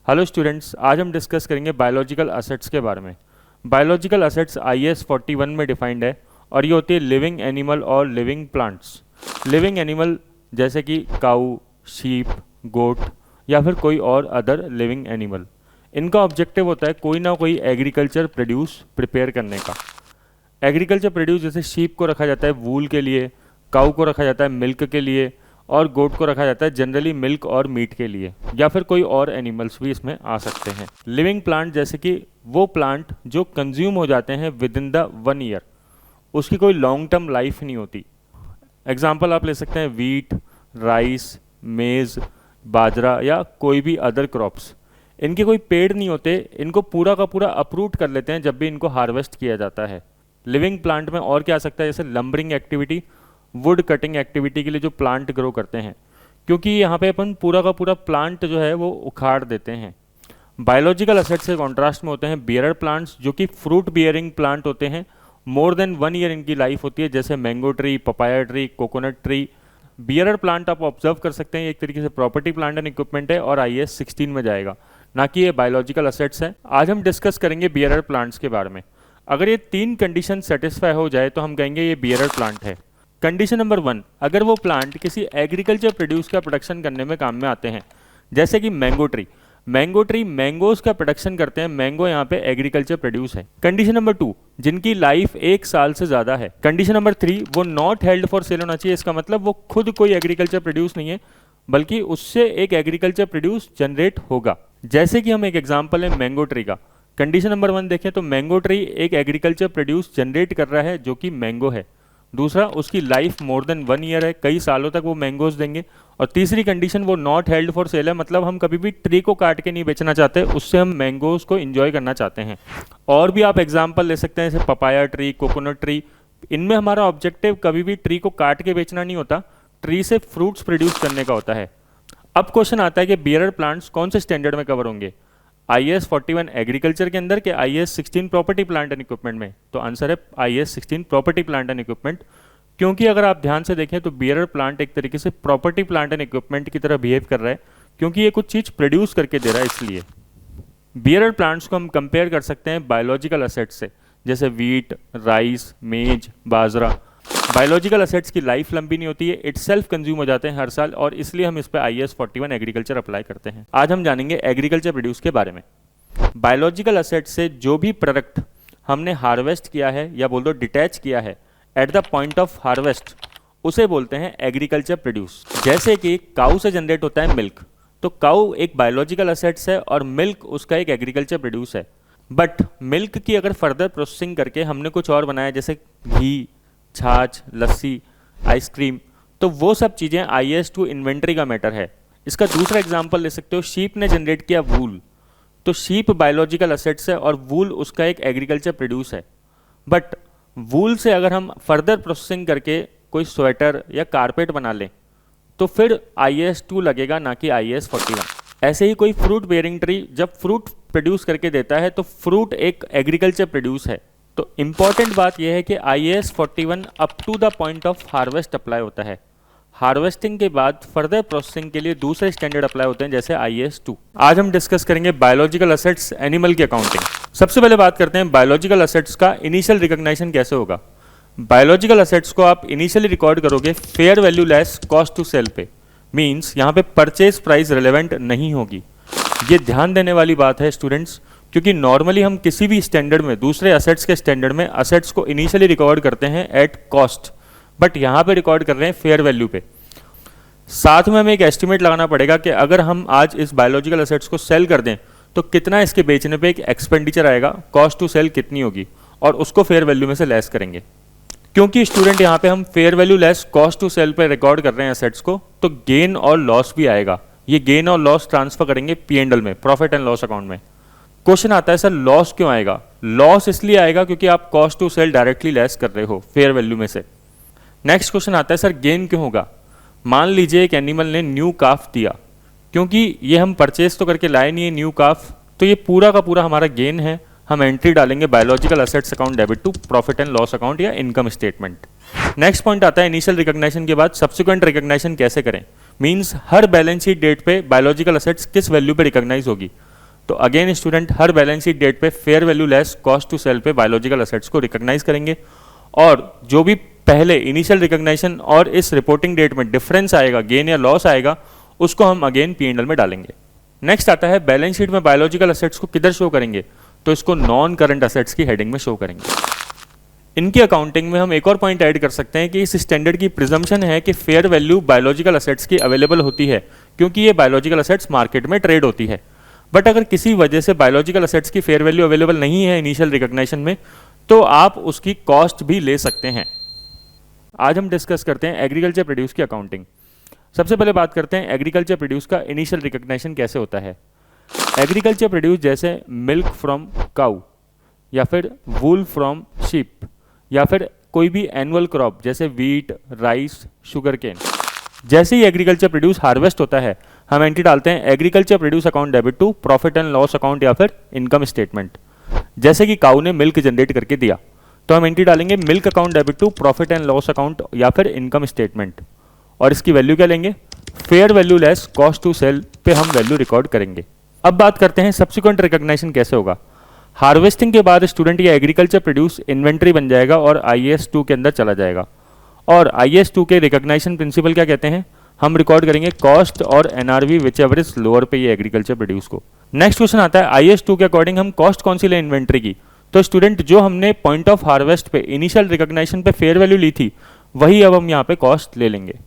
Hello students, आज हम discuss करेंगे बायोलॉजिकल असेट्स के बारे में। बायोलॉजिकल असेट्स IAS 41 में डिफाइंड है और ये होती है लिविंग एनिमल और लिविंग प्लांट्स। लिविंग एनिमल जैसे कि काऊ, शीप, गोट या फिर कोई और अदर लिविंग एनिमल। इनका ऑब्जेक्टिव होता है कोई ना कोई एग्रीकल्चर प्रोड्यूस प्रिपेयर करने का। एग्रीकल्चर प्रोड्यूस जैसे शीप को रखा जाता है वूल के लिए, काऊ को रखा जाता है मिल्क के लिए और गोट को रखा जाता है जनरली मिल्क और मीट के लिए, या फिर कोई और एनिमल्स भी इसमें आ सकते हैं। लिविंग प्लांट जैसे कि वो प्लांट जो कंज्यूम हो जाते हैं विद इन द 1 ईयर, उसकी कोई लॉन्ग टर्म लाइफ नहीं होती। एग्जाम्पल आप ले सकते हैं वीट, राइस, मेज़, बाजरा या कोई भी अदर क्रॉप्स। इनके कोई पेड़ नहीं होते, इनको पूरा का पूरा अप्रूट कर लेते हैं जब भी इनको हार्वेस्ट किया जाता है। लिविंग प्लांट में और क्या आ सकता है, जैसे lumbering activity, would cutting activity के लिए जो प्लांट ग्रो करते हैं, क्योंकि यहाँ पे अपन पूरा का पूरा प्लांट जो है वो उखाड़ देते हैं। बायोलॉजिकल असेट्स से कॉन्ट्रास्ट में होते हैं बियरर प्लांट्स, जो कि फ्रूट बियरिंग प्लांट होते हैं। मोर देन 1 ईयर इनकी लाइफ होती है, जैसे mango tree, papaya tree, coconut tree. Bearer plant आप ऑब्जर्व कर सकते हैं, एक तरीके से प्रॉपर्टी प्लांट एंड इक्विपमेंट है और IAS 16 में जाएगा, ना कि ये बायोलॉजिकल असेट्स है। आज हम डिस्कस करेंगे बियरर प्लांट्स के बारे में। अगर ये 3 कंडीशन सेटिस्फाई हो जाए तो हम कहेंगे ये बियरर प्लांट है। कंडीशन नंबर 1, अगर वो प्लांट किसी एग्रीकल्चर प्रोड्यूस का प्रोडक्शन करने में काम में आते हैं, जैसे कि mango tree. Mango tree mangoes का प्रोडक्शन करते हैं, मैंगो यहाँ पे एग्रीकल्चर प्रोड्यूस है। कंडीशन नंबर 2, जिनकी लाइफ 1 साल से ज़्यादा है। कंडीशन नंबर 3, वो नॉट हेल्ड फॉर सेल होना चाहिए। इसका मतलब वो खुद कोई एग्रीकल्चर प्रोड्यूस नहीं है, बल्कि उससे एक एग्रीकल्चर प्रोड्यूस जनरेट होगा। जैसे कि हम एक एग्जाम्पल है मैंगो ट्री का। कंडीशन नंबर 1 देखें तो मैंगो ट्री एक एग्रीकल्चर प्रोड्यूस जनरेट कर रहा है जो कि मैंगो है। दूसरा, उसकी लाइफ मोर देन 1 ईयर है, कई सालों तक वो मैंगोज देंगे। और तीसरी कंडीशन, वो नॉट हेल्ड फॉर सेल है, मतलब हम कभी भी ट्री को काट के नहीं बेचना चाहते, उससे हम मैंगोज को एंजॉय करना चाहते हैं। और भी आप एग्जांपल ले सकते हैं जैसे पपाया ट्री, कोकोनट ट्री। इनमें हमारा ऑब्जेक्टिव कभी भी ट्री को काट के बेचना नहीं होता, ट्री से फ्रूट्स प्रोड्यूस करने का होता है। अब क्वेश्चन आता है कि बियरर प्लांट्स कौन से स्टैंडर्ड में कवर होंगे, IAS 41 एग्रीकल्चर के अंदर के IAS 16 property plant and equipment में? तो आंसर है IAS 16 property plant and equipment, क्योंकि अगर आप ध्यान से देखें तो बियरर प्लांट एक तरीके से प्रॉपर्टी प्लांट एंड इक्विपमेंट की तरह बिहेव कर रहा है, क्योंकि ये कुछ चीज़ प्रोड्यूस करके दे रहा है। इसलिए बियरर प्लांट्स को हम कंपेयर कर सकते हैं बायोलॉजिकल असेट्स से, जैसे वीट, राइस, मेज, बाजरा। बायोलॉजिकल असेट्स की लाइफ लंबी नहीं होती है, इटसेल्फ कंज्यूम हो जाते हैं हर साल, और इसलिए हम इस पर IAS 41 एग्रीकल्चर अप्लाई करते हैं। आज हम जानेंगे एग्रीकल्चर प्रोड्यूस के बारे में। बायोलॉजिकल असेट्स से जो भी प्रोडक्ट हमने हार्वेस्ट किया है या बोल दो डिटैच किया है at the point of harvest, उसे बोलते हैं एग्रीकल्चर प्रोड्यूस। जैसे कि काऊ से जनरेट होता है मिल्क, तो काऊ एक बायोलॉजिकल असेट्स है और मिल्क उसका एक एग्रीकल्चर प्रोड्यूस है। बट मिल्क की अगर फर्दर प्रोसेसिंग करके हमने कुछ और बनाया, जैसे घी, छाछ, लस्सी, आइसक्रीम, तो वो सब चीज़ें IAS 2 इन्वेंट्री का मैटर है। इसका दूसरा एग्जाम्पल ले सकते हो, शीप ने जनरेट किया वूल, तो शीप बायोलॉजिकल असेट्स है और वूल उसका एक एग्रीकल्चर प्रोड्यूस है। बट वूल से अगर हम फर्दर प्रोसेसिंग करके कोई स्वेटर या कारपेट बना लें तो फिर IAS 2 लगेगा, ना कि IAS 41। ऐसे ही कोई फ्रूट बेयरिंग ट्री जब फ्रूट प्रोड्यूस करके देता है तो फ्रूट एक एग्रीकल्चर प्रोड्यूस है। तो इंपॉर्टेंट बात यह है कि IAS 41 up to the point of harvest apply होता है। हार्वेस्टिंग के बाद फर्दर प्रोसेसिंग के लिए दूसरे स्टैंडर्ड अप्लाई होते हैं, जैसे IAS 2। आज हम डिस्कस करेंगे बायोलॉजिकल असेट्स, एनिमल की अकाउंटिंग। सबसे पहले बात करते हैं बायोलॉजिकल असेट्स का इनिशियल रिकॉग्निशन कैसे होगा। बायोलॉजिकल असेट्स को आप इनिशियली रिकॉर्ड करोगे fair value less cost to sell पे, मींस यहाँ पे परचेज प्राइस रिलेवेंट नहीं होगी। ये ध्यान देने वाली बात है स्टूडेंट्स, क्योंकि नॉर्मली हम किसी भी स्टैंडर्ड में, दूसरे असेट्स के स्टैंडर्ड में असेट्स को इनिशियली रिकॉर्ड करते हैं एट कॉस्ट, बट यहाँ पे रिकॉर्ड कर रहे हैं फेयर वैल्यू पे। साथ में हमें एक एस्टिमेट लगाना पड़ेगा कि अगर हम आज इस बायोलॉजिकल असेट्स को सेल कर दें तो कितना इसके बेचने पे एक एक्सपेंडिचर आएगा, कॉस्ट टू सेल कितनी होगी, और उसको फेयर वैल्यू में से लेस करेंगे। क्योंकि स्टूडेंट यहाँ पे हम fair value less cost to sell पे रिकॉर्ड कर रहे हैं असेट्स को, तो गेन और लॉस भी आएगा। ये गेन और लॉस ट्रांसफर करेंगे P&L में, प्रॉफिट एंड लॉस अकाउंट में। क्वेश्चन आता है सर लॉस क्यों आएगा? लॉस इसलिए आएगा क्योंकि आप cost to sell directly less कर रहे हो फेयर वैल्यू में से। नेक्स्ट क्वेश्चन आता है सर गेन क्यों होगा? मान लीजिए एक एनिमल ने न्यू काफ दिया, क्योंकि ये हम परचेज तो करके लाए नहीं है न्यू काफ, तो ये पूरा का पूरा हमारा गेन है। हम एंट्री डालेंगे biological assets account debit to profit and loss account या इनकम स्टेटमेंट। नेक्स्ट पॉइंट आता है इनिशियल रिकॉग्निशन के बाद सब्सिक्वेंट रिकॉग्निशन कैसे करें, मींस हर बैलेंस शीट डेट पे बायोलॉजिकल असेट्स किस वैल्यू पे रिकॉग्नाइज होगी। तो अगेन स्टूडेंट हर बैलेंस शीट डेट पे fair value less cost to sell पे बायोलॉजिकल असेट्स को रिकॉग्नाइज करेंगे, और जो भी पहले इनिशियल रिकॉग्निशन और इस रिपोर्टिंग डेट में डिफरेंस आएगा, गेन या लॉस आएगा, उसको हम अगेन P&L में डालेंगे। नेक्स्ट आता है बैलेंस शीट में बायोलॉजिकल असेट्स को किधर शो करेंगे, तो इसको नॉन करंट असेट्स की हेडिंग में शो करेंगे। इनकी अकाउंटिंग में हम एक और पॉइंट ऐड कर सकते हैं कि इस स्टैंडर्ड की प्रिजम्पशन है कि फेयर वैल्यू बायोलॉजिकल असेट्स की अवेलेबल होती है, क्योंकि ये बायोलॉजिकल असेट्स मार्केट में ट्रेड होती है। बट अगर किसी वजह से बायोलॉजिकल असेट्स की फेयर वैल्यू अवेलेबल नहीं है इनिशियल रिकॉग्निशन में, तो आप उसकी कॉस्ट भी ले सकते हैं। आज हम डिस्कस करते हैं एग्रीकल्चर प्रोड्यूस की अकाउंटिंग। सबसे पहले बात करते हैं एग्रीकल्चर प्रोड्यूस का इनिशियल रिकॉग्निशन कैसे होता है। एग्रीकल्चर प्रोड्यूस जैसे मिल्क फ्रॉम काउ, या फिर वूल फ्रॉम शीप, या फिर कोई भी एनुअल क्रॉप जैसे वीट, राइस, शुगर केन, जैसे ही एग्रीकल्चर प्रोड्यूस हार्वेस्ट होता है, हम एंट्री डालते हैं agriculture produce account debit to profit and loss account या फिर इनकम स्टेटमेंट। जैसे कि काऊ ने मिल्क जनरेट करके दिया, तो हम एंट्री डालेंगे milk account debit to profit and loss account या फिर इनकम स्टेटमेंट, और इसकी वैल्यू क्या लेंगे, fair value less cost to sell पे हम वैल्यू रिकॉर्ड करेंगे। अब बात करते हैं सब्सिक्वेंट रिकॉग्निशन कैसे होगा। हार्वेस्टिंग के बाद स्टूडेंट ये एग्रीकल्चर प्रोड्यूस इन्वेंट्री बन जाएगा और IAS 2 के अंदर चला जाएगा। और IAS 2 के रिकॉग्निशन प्रिंसिपल क्या कहते हैं, हम रिकॉर्ड करेंगे कॉस्ट और NRV which ever is lower पे ये एग्रीकल्चर प्रोड्यूस को। नेक्स्ट क्वेश्चन आता है IAS 2 के अकॉर्डिंग हम कॉस्ट कौन सी ले इन्वेंट्री की, तो स्टूडेंट जो हमने पॉइंट ऑफ हार्वेस्ट पे इनिशियल रिकॉग्निशन पे फेयर वैल्यू ली थी, वही अब हम यहाँ पे कॉस्ट ले लेंगे।